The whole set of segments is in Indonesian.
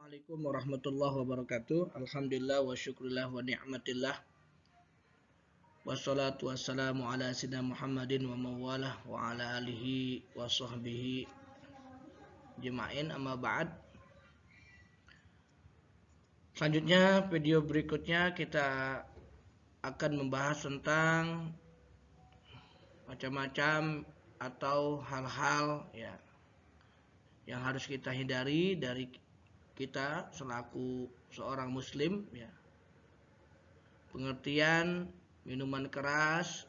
Assalamualaikum warahmatullahi wabarakatuh. Alhamdulillah wa syukurillah wa ni'matillah. Wassalatu wassalamu ala sayyidina Muhammadin wa mawalah wa ala alihi wa sahbihi jema'in amma ba'd. Selanjutnya video berikutnya kita akan membahas tentang macam-macam atau hal-hal yang harus kita hindari dari kita selaku seorang muslim, pengertian minuman keras,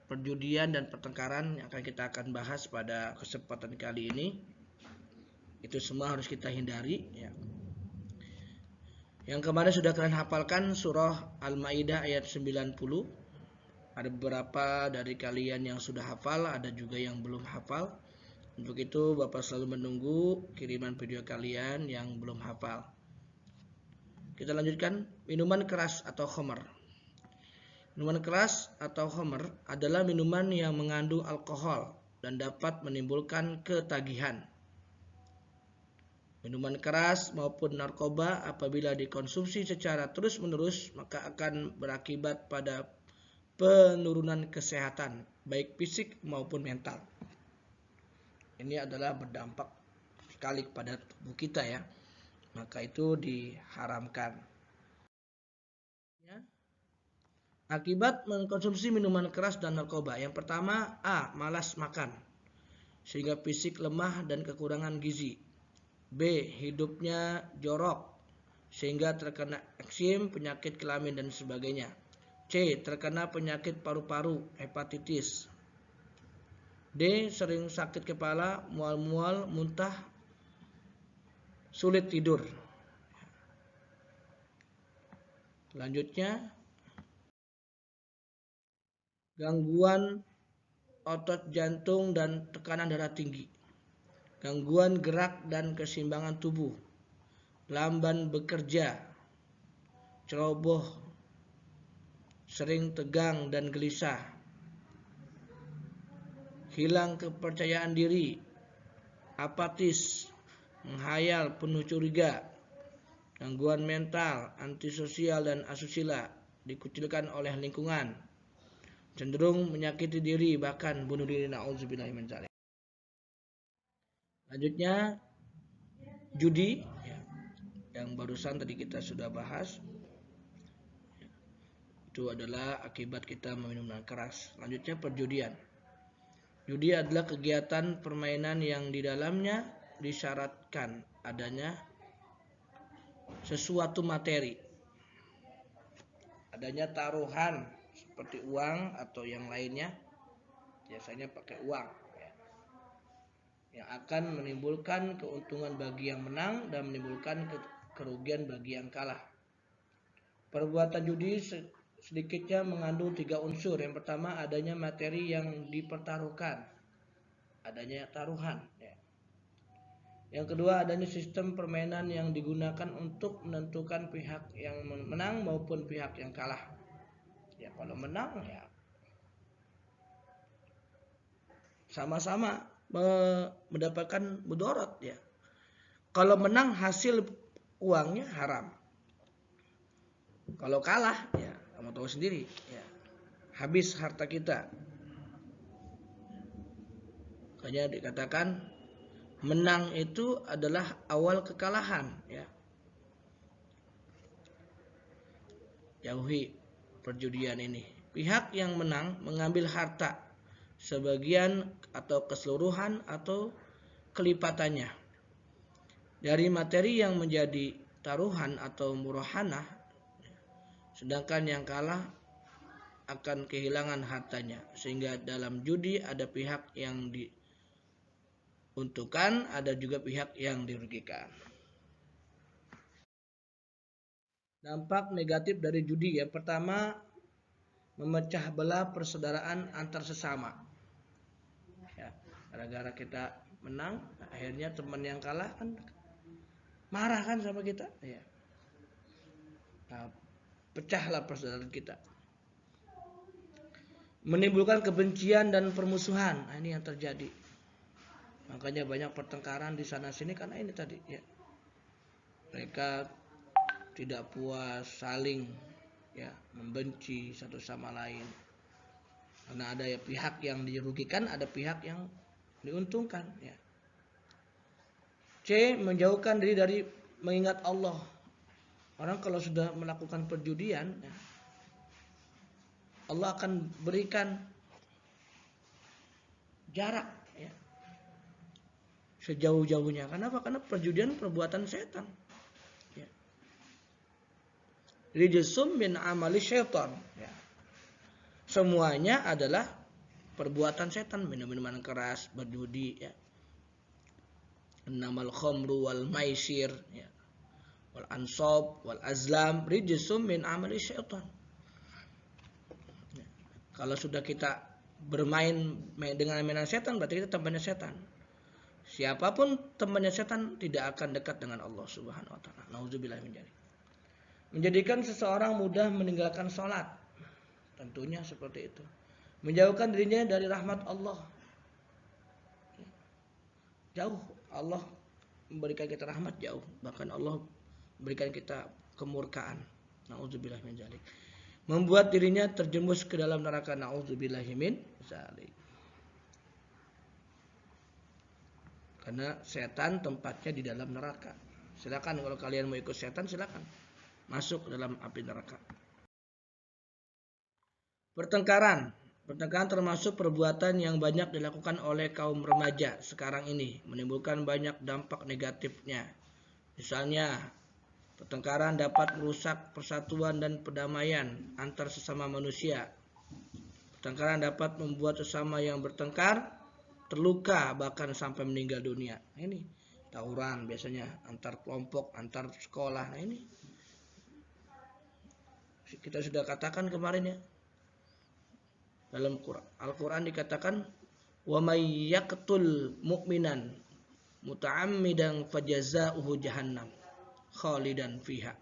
perjudian dan pertengkaran yang kita akan bahas pada kesempatan kali ini. Itu semua harus kita hindari. Yang kemarin sudah kalian hafalkan surah Al-Maidah ayat 90. Ada beberapa dari kalian yang sudah hafal, ada juga yang belum hafal. Untuk itu Bapak selalu menunggu kiriman video kalian yang belum hafal. Kita lanjutkan. Minuman keras atau khamr. Minuman keras atau khamr adalah minuman yang mengandung alkohol dan dapat menimbulkan ketagihan. Minuman keras maupun narkoba apabila dikonsumsi secara terus-menerus maka akan berakibat pada penurunan kesehatan baik fisik maupun mental. Ini adalah berdampak sekali kepada tubuh kita, maka itu diharamkan. Akibat mengkonsumsi minuman keras dan narkoba. Yang pertama, A. Malas makan sehingga fisik lemah dan kekurangan gizi. B. Hidupnya jorok sehingga terkena eksim, penyakit kelamin dan sebagainya. C. Terkena penyakit paru-paru, hepatitis. D. Sering sakit kepala, mual-mual, muntah, sulit tidur. Selanjutnya, gangguan otot jantung dan tekanan darah tinggi, gangguan gerak dan keseimbangan tubuh, lamban bekerja, ceroboh, sering tegang dan gelisah, hilang kepercayaan diri, apatis, menghayal, penuh curiga, gangguan mental, antisosial dan asusila, dikucilkan oleh lingkungan, cenderung menyakiti diri, bahkan bunuh diri. Na'udzubillahi min dzalik. Lanjutnya, judi, yang barusan tadi kita sudah bahas. Itu adalah akibat kita meminum minuman keras. Selanjutnya, perjudian. Judi adalah kegiatan permainan yang di dalamnya disyaratkan adanya sesuatu materi, adanya taruhan seperti uang atau yang lainnya, biasanya pakai uang, yang akan menimbulkan keuntungan bagi yang menang dan menimbulkan kerugian bagi yang kalah. Perbuatan judi sedikitnya mengandung 3 unsur. Yang pertama, adanya materi yang dipertaruhkan, adanya taruhan. Yang kedua, adanya sistem permainan yang digunakan untuk menentukan pihak yang menang maupun pihak yang kalah. Kalau menang sama-sama mendapatkan mudorot. Kalau menang hasil uangnya haram. Kalau kalah kamu tahu sendiri, habis harta kita. Makanya dikatakan menang itu adalah awal kekalahan. Jauhi perjudian ini. Pihak yang menang mengambil harta sebagian atau keseluruhan atau kelipatannya dari materi yang menjadi taruhan atau murahanah, sedangkan yang kalah akan kehilangan hartanya. Sehingga dalam judi ada pihak yang diuntungkan, ada juga pihak yang dirugikan. Dampak negatif dari judi. Yang pertama, memecah belah persaudaraan antar sesama. Gara-gara kita menang, akhirnya teman yang kalah kan marah kan sama kita. Nah, pecahlah persaudaraan kita. Menimbulkan kebencian dan permusuhan. Ini yang terjadi. Makanya banyak pertengkaran di sana sini karena ini tadi ya. Mereka tidak puas, saling ya membenci satu sama lain. Karena ada ya pihak yang dirugikan, ada pihak yang diuntungkan ya. C. Menjauhkan diri dari mengingat Allah. Orang kalau sudah melakukan perjudian ya, Allah akan berikan jarak ya, sejauh-jauhnya. Kenapa? Karena perjudian perbuatan setan. Ya. Rijsum min amali syaitan. Ya. Semuanya adalah perbuatan setan, minum-minuman keras, berjudi, ya. Innamal khamru wal maisir, ya. Wal ansab wal azlam rijsum min amali syaitan. Ya. Kalau sudah kita bermain dengan mainan setan, berarti kita temannya setan. Siapapun temannya setan tidak akan dekat dengan Allah Subhanahu wa taala. Nauzubillah min dzalik. Menjadikan seseorang mudah meninggalkan sholat. Tentunya seperti itu. Menjauhkan dirinya dari rahmat Allah. Jauh. Allah memberikan kita rahmat jauh. Bahkan Allah memberikan kita kemurkaan. Nauzubillah min dzalik. Membuat dirinya terjerumus ke dalam neraka. Nauzubillah min dzalik. Karena setan tempatnya di dalam neraka. Silakan kalau kalian mau ikut setan, silakan masuk ke dalam api neraka. Pertengkaran. Pertengkaran termasuk perbuatan yang banyak dilakukan oleh kaum remaja sekarang ini, menimbulkan banyak dampak negatifnya. Misalnya, pertengkaran dapat merusak persatuan dan perdamaian antar sesama manusia. Pertengkaran dapat membuat sesama yang bertengkar terluka bahkan sampai meninggal dunia. Ini tawuran biasanya antar kelompok, antar sekolah. Nah, ini kita sudah katakan kemarin ya. Dalam Al-Quran dikatakan wa may yaqtul mu'minan muta'ammidan fajaza'uhu jahannam khalidan fiha.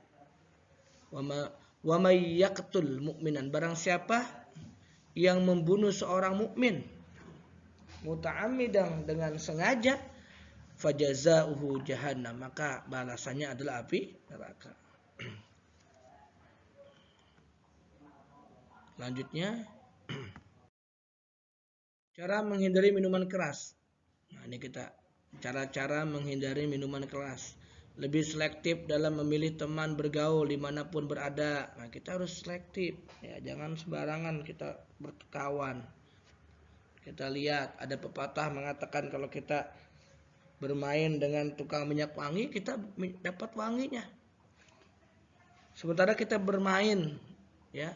Wa may yaqtul mu'minan, barang siapa yang membunuh seorang mukmin muta'ammidan, dengan sengaja, fajaza'uhu jahannam, maka balasannya adalah api neraka. Lanjutnya, cara menghindari minuman keras. Nah, ini kita cara-cara menghindari minuman keras. Lebih selektif dalam memilih teman bergaul dimanapun berada. Nah, kita harus selektif. Ya, jangan sembarangan kita berkawan. Kita lihat ada pepatah mengatakan kalau kita bermain dengan tukang minyak wangi, kita dapat wanginya. Sementara kita bermain ya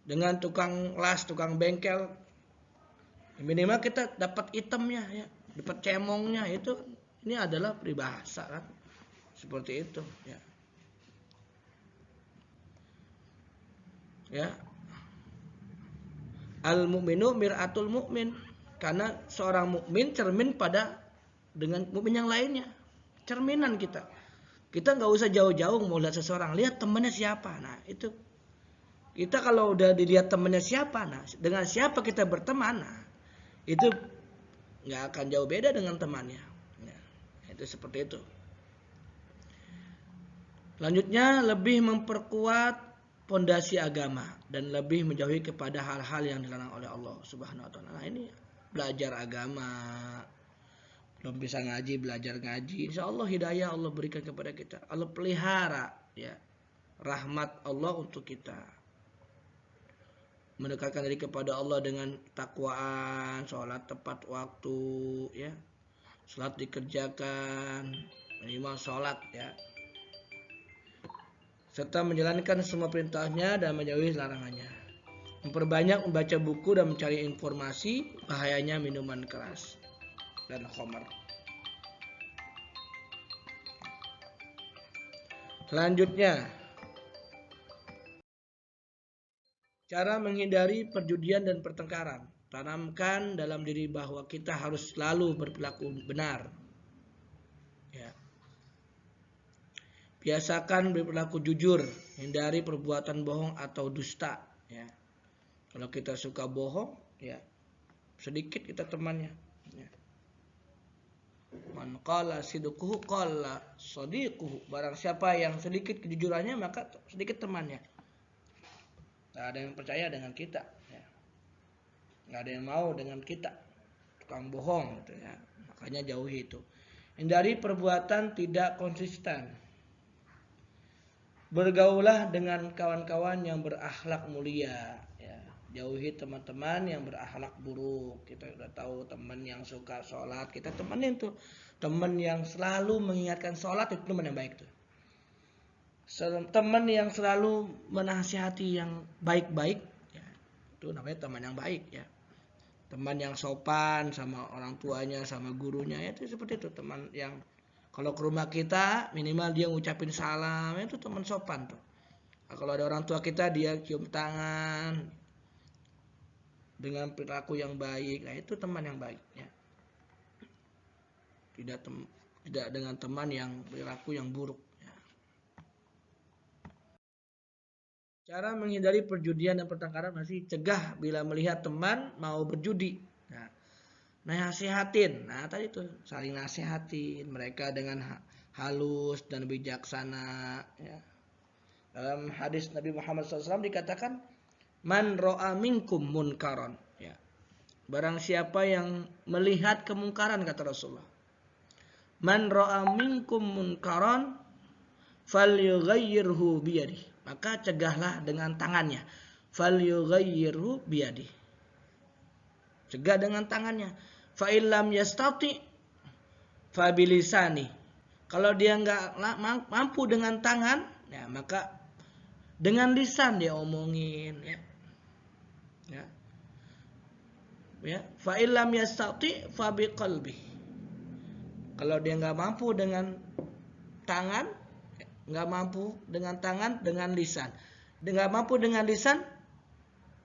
dengan tukang las, tukang bengkel, minimal kita dapat itemnya ya, dapat cemongnya. Itu ini adalah peribahasa kan. Seperti itu ya. Ya. Al-mu'minu mir'atul mu'min, karena seorang mukmin cermin pada dengan mukmin yang lainnya. Cerminan kita. Kita nggak usah jauh-jauh mau lihat seseorang, lihat temannya siapa. Nah, itu kita kalau udah dilihat temannya siapa, nah dengan siapa kita berteman, nah itu nggak akan jauh beda dengan temannya. Ya, itu seperti itu. Selanjutnya, lebih memperkuat pondasi agama dan lebih menjauhi kepada hal-hal yang dilarang oleh Allah Subhanahu wa taala. Nah, ini belajar agama, belum bisa ngaji, belajar ngaji. Insyaallah hidayah Allah berikan kepada kita. Allah pelihara ya rahmat Allah untuk kita. Mendekatkan diri kepada Allah dengan takwaan, sholat tepat waktu ya. Sholat dikerjakan, minimal sholat ya. Serta menjalankan semua perintahnya dan menjauhi larangannya. Memperbanyak membaca buku dan mencari informasi bahayanya minuman keras dan khamar. Selanjutnya, cara menghindari perjudian dan pertengkaran. Tanamkan dalam diri bahwa kita harus selalu berperilaku benar. Ya. Biasakan berperilaku jujur, hindari perbuatan bohong atau dusta. Ya. Kalau kita suka bohong, ya sedikit kita temannya. Ya. Man qala sidquhu qala sadiquhu. Barang siapa yang sedikit kejujurannya maka sedikit temannya. Nggak ada yang percaya dengan kita, ya. Nggak ada yang mau dengan kita. Tukang bohong gitu ya. Makanya jauhi itu. Hindari perbuatan tidak konsisten. Bergaulah dengan kawan-kawan yang berakhlak mulia, ya. Jauhi teman-teman yang berakhlak buruk. Kita udah tahu teman yang suka sholat, kita temenin tuh. Teman yang selalu mengingatkan sholat itu teman yang baik tuh. Teman yang selalu menasihati yang baik-baik, ya, itu namanya teman yang baik, ya. Teman yang sopan sama orang tuanya, sama gurunya, ya, itu seperti itu. Teman yang kalau ke rumah kita minimal dia ngucapin salam, itu teman sopan tuh. Nah, kalau ada orang tua kita dia cium tangan dengan perilaku yang baik, nah itu teman yang baik, ya. Tidak dengan teman yang perilaku yang buruk, ya. Cara menghindari perjudian dan pertengkaran masih cegah bila melihat teman mau berjudi. Nah, nasihatin. Nah, tadi tuh saling nasihatin mereka dengan halus dan bijaksana, ya. Dalam hadis Nabi Muhammad SAW dikatakan, man ro'a minkum munkaron, ya. Barang siapa yang melihat kemungkaran, kata Rasulullah, man ro'a minkum munkaron falyughayyirhu biyadih, maka cegahlah dengan tangannya. Falyughayyirhu biyadih, cegah dengan tangannya. Fa illam yastati fa bilisani, kalau dia nggak mampu dengan tangan, ya maka dengan lisan dia omongin, ya. Ya. Ya, fa illam yastati fa biqalbi, kalau dia nggak mampu dengan tangan, nggak mampu dengan tangan, dengan lisan. Nggak mampu dengan lisan,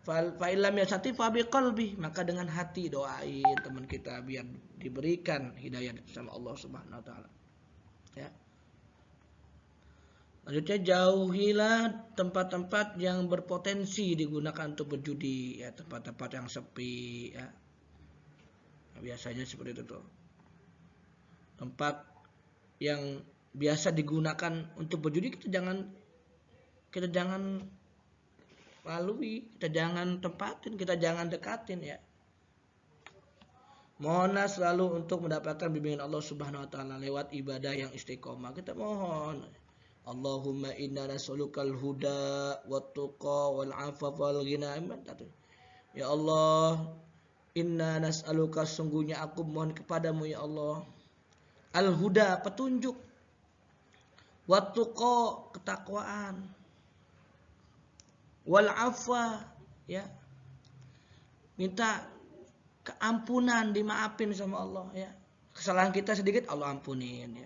fa illam yastati fa biqalbi, maka dengan hati doain teman kita biar diberikan hidayah sama Allah Subhanahu wa taala, ya. Selanjutnya, jauhilah tempat-tempat yang berpotensi digunakan untuk berjudi, ya, tempat-tempat yang sepi, ya. Biasanya seperti itu tuh. Tempat yang biasa digunakan untuk berjudi kita jangan lalui, kita jangan tempatin, kita jangan dekatin, ya. Mohonlah selalu untuk mendapatkan bimbingan Allah Subhanahu wa taala lewat ibadah yang istiqomah. Kita mohon, Allahumma inna nas'alukal huda wat tuqa wal afafa wal ghina. Ya Allah, inna nas'aluka, sungguhnya aku mohon kepadamu ya Allah, al huda, petunjuk, wat tuqa, ketakwaan, wal afwa, ya, minta keampunan, dimaafin sama Allah, ya. Kesalahan kita sedikit Allah ampunin, ya.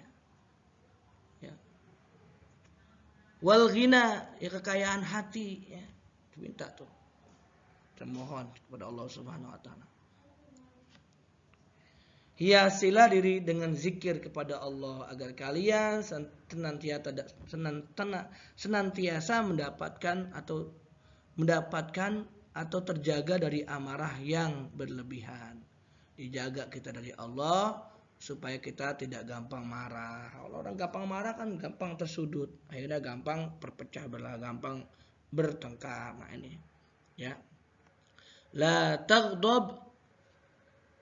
Wal ghina, ya, kekayaan hati, ya. Minta tuh. Kita mohon kepada Allah Subhanahu wa taala. Hiasilah diri dengan zikir kepada Allah agar kalian senantiasa mendapatkan atau terjaga dari amarah yang berlebihan. Dijaga kita dari Allah supaya kita tidak gampang marah. Kalau orang gampang marah kan gampang tersudut, akhirnya gampang berpecah belah, gampang bertengkar. Nah ini, ya. La taghdab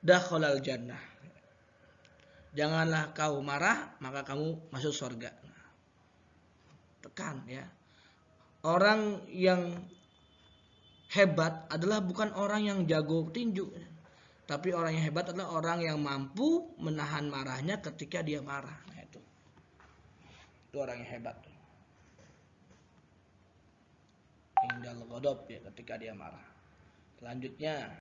dakhalal jannah. Janganlah kau marah maka kamu masuk surga. Tekan, ya. Orang yang hebat adalah bukan orang yang jago tinju, tapi orang yang hebat adalah orang yang mampu menahan marahnya ketika dia marah. Nah, itu orang yang hebat. Indal ghadab, ya, ketika dia marah. Selanjutnya,